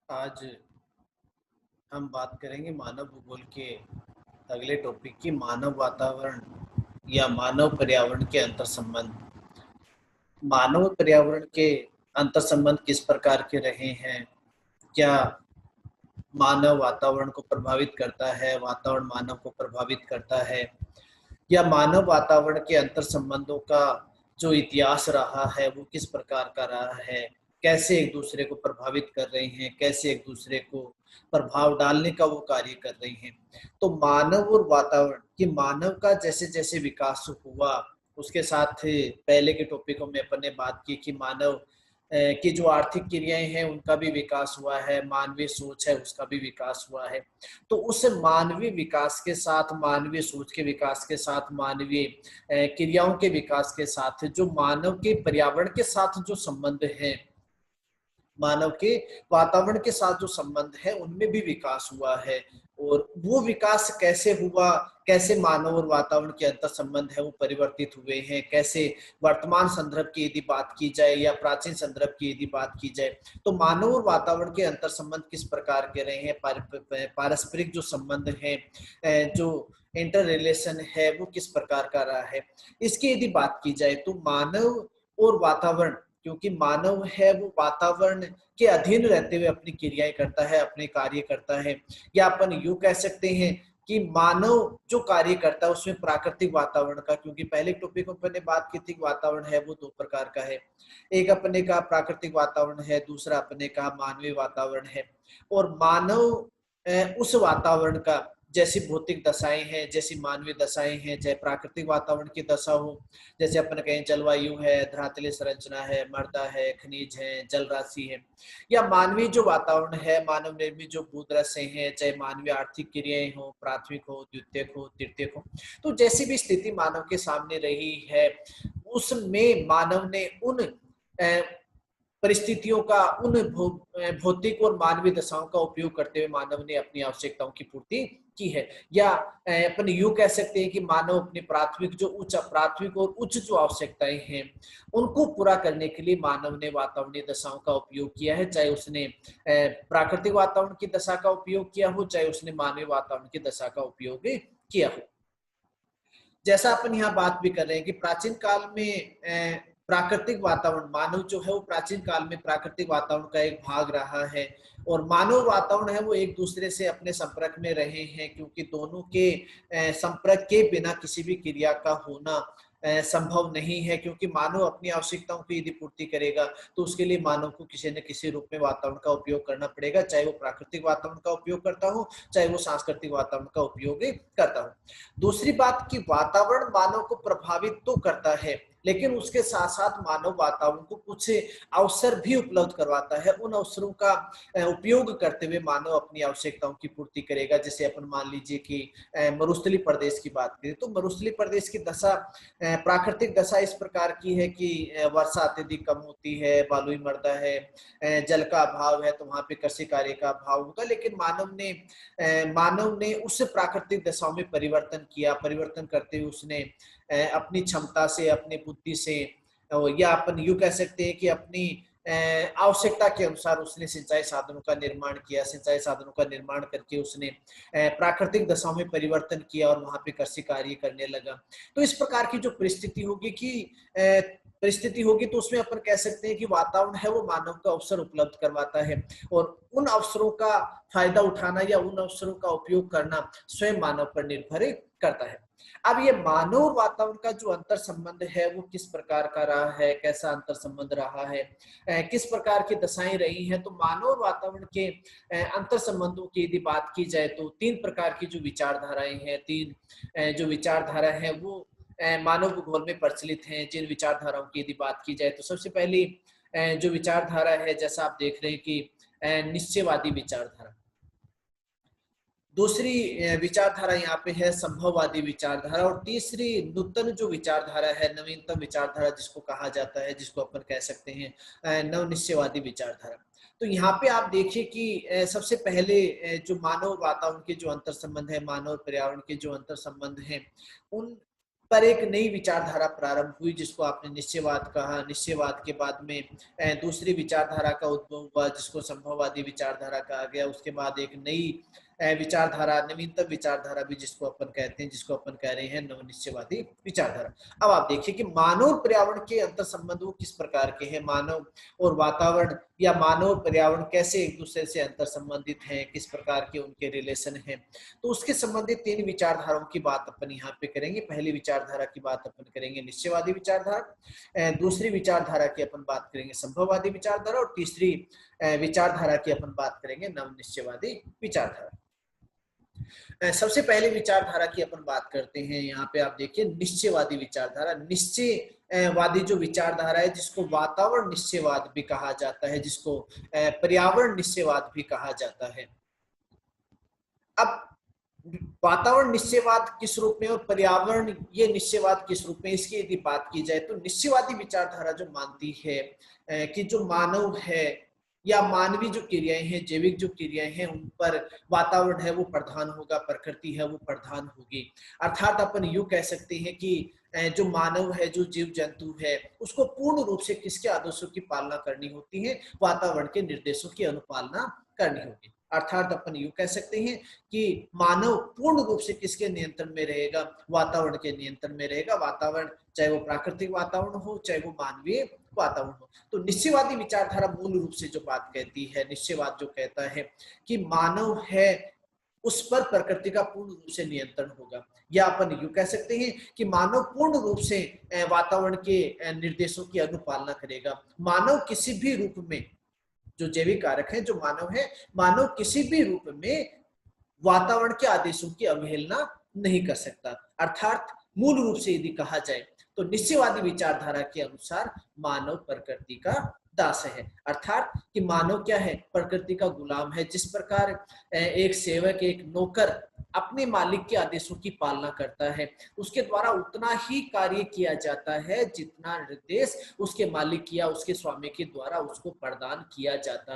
आज हम बात करेंगे मानव भूगोल के अगले टॉपिक की मानव वातावरण या मानव पर्यावरण के अंतर संबंध। मानव और पर्यावरण के अंतर संबंध किस प्रकार के रहे हैं? क्या मानव वातावरण को प्रभावित करता है, वातावरण मानव को प्रभावित करता है, या मानव वातावरण के अंतर संबंधों का जो इतिहास रहा है वो किस प्रकार का रहा है, कैसे एक दूसरे को प्रभावित कर रहे हैं, कैसे एक दूसरे को प्रभाव डालने का वो कार्य कर रही हैं। तो मानव और वातावरण कि मानव का जैसे जैसे विकास हुआ, उसके साथ पहले के टॉपिकों में अपन ने बात की कि मानव की जो आर्थिक क्रियाएं हैं उनका भी विकास हुआ है, मानवीय सोच है उसका भी विकास हुआ है। तो उस मानवीय विकास के साथ, मानवीय सोच के विकास के साथ, मानवीय क्रियाओं के विकास के साथ जो मानव के पर्यावरण के साथ जो संबंध है, मानव के वातावरण के साथ जो संबंध है उनमें भी विकास हुआ है। और वो विकास कैसे हुआ, कैसे मानव और वातावरण के अंतर संबंध है वो परिवर्तित हुए हैं, कैसे वर्तमान संदर्भ की यदि बात की जाए या प्राचीन संदर्भ की यदि बात की जाए तो मानव और वातावरण के अंतर संबंध किस प्रकार के रहे हैं, पारस्परिक जो संबंध है, जो इंटर रिलेशन है वो किस प्रकार का रहा है। इसकी यदि बात की जाए तो मानव और वातावरण, क्योंकि मानव है वो वातावरण के अधीन रहते हुए अपनी क्रियाएं करता है, अपने कार्य करता है। या अपन यूं कह सकते हैं कि मानव जो कार्य करता है उसमें प्राकृतिक वातावरण का, क्योंकि पहले टॉपिक में अपने बात की थी वातावरण है वो दो प्रकार का है, एक अपने का प्राकृतिक वातावरण है, दूसरा अपने का मानवीय वातावरण है। और मानव उस वातावरण का, जैसी भौतिक दशाएं हैं, जैसी मानवीय दशाएं हैं, चाहे प्राकृतिक वातावरण की दशा हो, जैसे अपन कहें जलवायु है, धरातलीय संरचना है, मृदा है, खनिज है, जल राशि है, या मानवीय जो वातावरण है, मानव निर्मित जो भूदृश्य हैं, चाहे मानवीय आर्थिक क्रियाएं हो, प्राथमिक हो, द्वितीयक हो, तृतीयक हो, तो जैसी भी स्थिति मानव के सामने रही है उसमें मानव ने उन परिस्थितियों का, उन भौतिक और मानवीय दशाओं का उपयोग करते हुए मानव ने अपनी आवश्यकताओं की पूर्ति की है। या अपन यूं कह सकते हैं कि मानव अपनी प्राथमिक और उच्च जो आवश्यकताएं हैं उनको पूरा करने के लिए मानव ने वातावरणीय दशाओं का उपयोग किया है, चाहे उसने प्राकृतिक वातावरण की दशा का उपयोग किया हो, चाहे उसने मानवीय वातावरण की दशा का उपयोग किया हो। जैसा अपन यहाँ बात भी कर रहे हैं कि प्राचीन काल में प्राकृतिक वातावरण, मानव जो है वो प्राचीन काल में प्राकृतिक वातावरण का एक भाग रहा है। और मानव वातावरण है वो एक दूसरे से अपने संपर्क में रहे हैं, क्योंकि दोनों के संपर्क के बिना किसी भी क्रिया का होना संभव नहीं है। क्योंकि मानव अपनी आवश्यकताओं की यदि पूर्ति करेगा तो उसके लिए मानव को किसी न किसी रूप में वातावरण का उपयोग करना पड़ेगा, चाहे वो प्राकृतिक वातावरण का उपयोग करता हो, चाहे वो सांस्कृतिक वातावरण का उपयोग करता हो। दूसरी बात कि वातावरण मानव को प्रभावित तो करता है, लेकिन उसके साथ साथ मानव वातावरण को कुछ अवसर भी उपलब्ध करवाता है। उन अवसरों का उपयोग करते हुए मानव अपनी आवश्यकताओं की पूर्ति करेगा। जैसे अपन मान लीजिए कि मरुस्थलीय प्रदेश की बात करें तो मरुस्थलीय प्रदेश की दशा, प्राकृतिक दशा इस प्रकार की है कि वर्षा अत्यधिक कम होती है, बालुई मृदा है, जल का अभाव है, तो वहां पे कृषि कार्य का अभाव होगा। लेकिन मानव ने उस प्राकृतिक दशाओं में परिवर्तन किया, परिवर्तन करते हुए उसने अपनी क्षमता से, अपनी बुद्धि से, या अपन यूं कह सकते हैं कि अपनी आवश्यकता के अनुसार उसने सिंचाई साधनों का निर्माण किया। सिंचाई साधनों का निर्माण करके उसने प्राकृतिक दशाओं में परिवर्तन किया और वहां पे कृषि कार्य करने लगा। तो इस प्रकार की जो परिस्थिति होगी तो उसमें अपन कह सकते हैं कि वातावरण है वो मानव को अवसर उपलब्ध करवाता है, और उन अवसरों का फायदा उठाना या उन अवसरों का उपयोग करना स्वयं मानव पर निर्भर करता है। अब ये मानव और वातावरण का जो अंतर संबंध है वो किस प्रकार का रहा है, कैसा अंतर संबंध रहा है, किस प्रकार की दशाएं रही हैं, तो मानव और वातावरण के अंतर संबंधों की यदि बात की जाए तो तीन प्रकार की जो विचारधाराएं हैं, तीन जो विचारधारा है वो मानव भूगोल में प्रचलित हैं। जिन विचारधाराओं की यदि बात की जाए तो सबसे पहली जो विचारधारा है, जैसा आप देख रहे हैं कि निश्चयवादी विचारधारा। दूसरी विचारधारा यहाँ पे है संभववादी विचारधारा, और तीसरी नूतन जो विचारधारा है, नवीनतम विचारधारा जिसको कहा जाता है, जिसको अपन कह सकते हैं नवनिश्चयवादी विचारधारा। तो यहाँ पे आप देखिए कि सबसे पहले जो मानव वातावरण के जो अंतर संबंध है, मानव पर्यावरण के जो अंतर संबंध हैं, उन पर एक नई विचारधारा प्रारंभ हुई जिसको आपने निश्चयवाद कहा। निश्चयवाद के बाद में दूसरी विचारधारा का उद्भव हुआ जिसको संभववादी विचारधारा कहा गया। उसके बाद एक नई विचारधारा, नवीनतम विचारधारा भी जिसको अपन कहते हैं, जिसको अपन कह रहे हैं नवनिश्चयवादी विचारधारा। अब आप देखिए कि मानव और पर्यावरण के अंतर संबंध वो किस प्रकार के हैं, मानव और वातावरण या मानव और पर्यावरण कैसे एक दूसरे से अंतर संबंधित हैं, किस प्रकार के उनके रिलेशन हैं। तो उसके संबंधित तीन विचारधाराओं की बात अपन यहाँ पे करेंगे। पहली विचारधारा की बात अपन करेंगे निश्चयवादी विचारधारा, दूसरी विचारधारा की अपन बात करेंगे संभववादी विचारधारा, और तीसरी विचारधारा की अपन बात करेंगे नवनिश्चयवादी विचारधारा। सबसे पहले विचारधारा की अपन बात करते हैं। यहाँ पे आप देखिए निश्चयवादी विचारधारा। निश्चयवादी जो विचारधारा है जिसको वातावरण निश्चयवाद भी कहा जाता है, जिसको पर्यावरण निश्चयवाद भी कहा जाता है। अब वातावरण निश्चयवाद किस रूप में और पर्यावरण ये निश्चयवाद किस रूप में, इसकी यदि बात की जाए तो निश्चयवादी विचारधारा जो मानती है कि जो मानव है या मानवीय जो क्रियाएं हैं, जैविक जो क्रियाएं हैं, उन पर वातावरण है वो प्रधान होगा, प्रकृति है वो प्रधान होगी। अर्थात अपन यूं कह सकते हैं कि जो मानव है, जो जीव जंतु है, उसको पूर्ण रूप से किसके आदेशों की पालना करनी होती है, वातावरण के निर्देशों की अनुपालना करनी होगी। अर्थात अपन यूं कह सकते हैं कि मानव पूर्ण रूप से किसके नियंत्रण में रहेगा, वातावरण के नियंत्रण में रहेगा। वातावरण चाहे वो प्राकृतिक वातावरण हो, चाहे वो मानवीय वातावरण हो। तो निश्चयवादी विचारधारा मूल रूप से जो बात कहती है, निश्चयवाद जो कहता है कि मानव है उस पर प्रकृति का पूर्ण रूप से नियंत्रण होगा, या अपन यूं कह सकते हैं कि मानव पूर्ण रूप से वातावरण के निर्देशों की अनुपालना करेगा। मानव किसी भी रूप में, जो जैविक कारक है, जो मानव है, मानव किसी भी रूप में वातावरण के आदेशों की अवहेलना नहीं कर सकता। अर्थात मूल रूप से यदि कहा जाए तो निश्चयवादी विचारधारा के अनुसार मानव प्रकृति का दास है। अर्थात कि मानव क्या है, प्रकृति का गुलाम है। जिस प्रकार एक सेवक, एक नौकर अपने मालिक के आदेशों की पालना करता है, उसके द्वारा उतना ही कार्य किया जाता है जितना निर्देश उसके मालिक या उसके स्वामी के द्वारा उसको प्रदान किया जाता